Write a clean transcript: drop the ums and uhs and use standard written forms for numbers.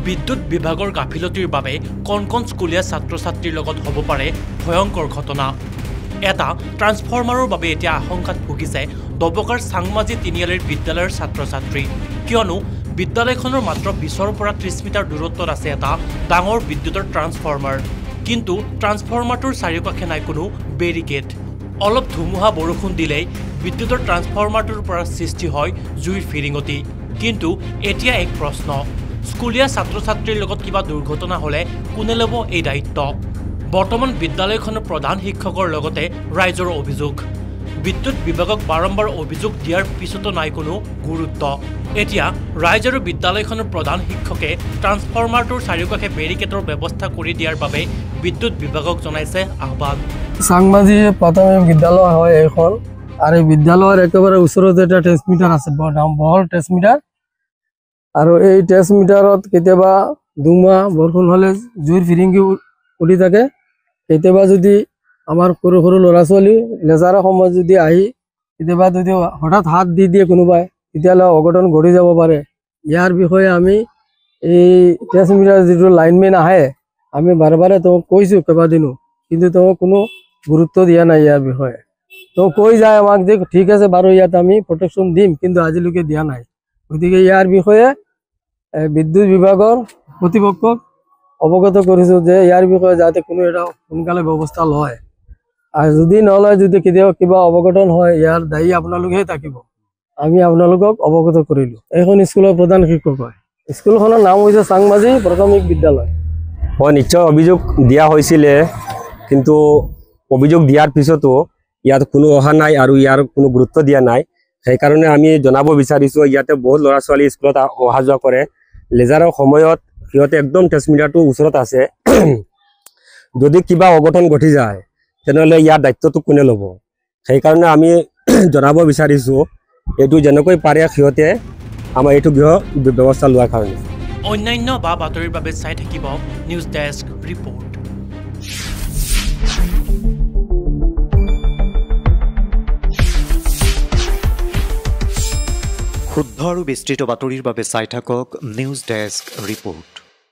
বিদ্যুৎ বিভাগৰ গাফিলতিৰ বাবে কণ স্কুলীয়া ছাত্ৰ-ছাত্ৰীৰ লগত হ'ব পাৰে ভয়ংকৰ ঘটনা। এটা ট্ৰান্সফৰ্মাৰৰ বাবে এতিয়া আশংকাত ভুগিছে দবকাৰ চাংমাজি তিনিআলিৰ বিদ্যালয়ৰ ছাত্ৰ-ছাত্ৰী। কিয়নো বিদ্যালয়খনৰ মাত্ৰ 20ৰ পৰা 30 মিটাৰ দূৰত্বত আছে এটা ডাঙৰ বিদ্যুতৰ ট্ৰান্সফৰ্মাৰ। কিন্তু ট্ৰান্সফৰ্মাৰটোৰ চাৰিওকাষে নাই কোনো বেৰিকেড। অলপ ধুমুহা বৰষুণ দিলেই বিদ্যুতৰ ট্ৰান্সফৰ্মাৰটোৰ পৰা সৃষ্টি হয় জুইৰ ফিৰিঙতি। কিন্তু এতিয়া এক প্ৰশ্ন, স্কুলীয়া ছাত্ৰ-ছাত্ৰীৰ লগত কিবা দুৰ্ঘটনা হ'লে কোনে ল'ব এই দায়িত্ব? বৰ্তমান বিদ্যালয়খনৰ প্ৰধান শিক্ষকৰ লগতে ৰাইজৰ অভিযোগ। বিদ্যুৎ বিভাগক বাৰম্বাৰ অভিযোগ দিয়াৰ পিছতো নাই কোনো গুৰুত্ব। এতিয়া ৰাইজ আৰু বিদ্যালয়খনৰ প্ৰধান শিক্ষকে ট্ৰান্সফৰ্মাৰটোৰ চাৰিওকাষে বেৰিকেডৰ ব্যৱস্থা কৰি দিয়াৰ বাবে বিদ্যুৎ বিভাগক জনাইছে আহ্বান। চাংমাজি প্ৰাথমিক বিদ্যালয় হয় এখন, আৰু এই বিদ্যালয়ৰ একেবাৰে ওচৰতে এটা ট্ৰেন্সমিটাৰ আছে, বহল ট্ৰেন্সমিটাৰ। আৰু এই ট্ৰেন্সমিটাৰত কেতিয়াবা ধুমুহা বৰষুণ হ'লে জুইৰ ফিৰিঙি উঠি থাকে। কেতিয়াবা যদি আমাৰ সৰু সৰু ল'ৰা ছোৱালী লেজাৰৰ সময়ত যদি আহি কেতিয়াবা যদি হঠাৎ হাত দি দিয়ে কোনোবাই, তেতিয়াহ'লে অঘটন ঘটি যাব পাৰে। ইয়াৰ বিষয়ে আমি এই ট্ৰেন্সমিটাৰ যিটো লাইনমেন আহে, আমি বাৰে বাৰে তেওঁক কৈছোঁ কেইবাদিনো, কিন্তু তেওঁ কোনো গুৰুত্ব দিয়া নাই ইয়াৰ বিষয়ে। তেওঁ কৈ যায় আমাক যে ঠিক আছে বাৰু, ইয়াত আমি প্ৰটেকশ্যন দিম, কিন্তু আজিলৈকে দিয়া নাই। গতিকে ইয়াৰ বিষয়ে বিদ্যুৎ বিভাগৰ কৰ্তৃপক্ষক অৱগত কৰিছোঁ যে ইয়াৰ বিষয়ে যাতে কোনো এটা সোনকালে ব্যৱস্থা লয়, আৰু যদি নলয়, যদি কেতিয়াবা কিবা অৱঘটন হয়, ইয়াৰ দায়ী আপোনালোকেহে থাকিব। আমি আপোনালোকক অৱগত কৰিলোঁ। এইখন স্কুলৰ প্ৰধান শিক্ষক হয়। স্কুলখনৰ নাম হৈছে চাংমাজি প্ৰাথমিক বিদ্যালয়। হয়, নিশ্চয় অভিযোগ দিয়া হৈছিলে, কিন্তু অভিযোগ দিয়াৰ পিছতো ইয়াত কোনো অহা নাই আৰু ইয়াৰ কোনো গুৰুত্ব দিয়া নাই। সেইকাৰণে আমি জনাব বিচাৰিছোঁ, ইয়াতে বহুত ল'ৰা ছোৱালী স্কুলত অহা যোৱা কৰে। লেজাৰৰ সময়ত সিহঁতে একদম ট্ৰেন্সমিটাৰটো ওচৰত আছে। যদি কিবা অঘটন ঘটি যায়, তেনেহ'লে ইয়াৰ দায়িত্বটো কোনে ল'ব? সেইকাৰণে আমি জনাব বিচাৰিছোঁ, এইটো যেনেকৈ পাৰে সিহঁতে আমাৰ এইটো গৃহ ব্যৱস্থা লোৱাৰ কাৰণে। অন্যান্য বাতৰিৰ বাবে চাই থাকিব নিউজ ডেস্ক ৰিপৰ্ট। শুদ্ধ আৰু বিস্তৃত বাতৰিৰ বাবে চাই থাকক নিউজ ডেস্ক ৰিপৰ্ট।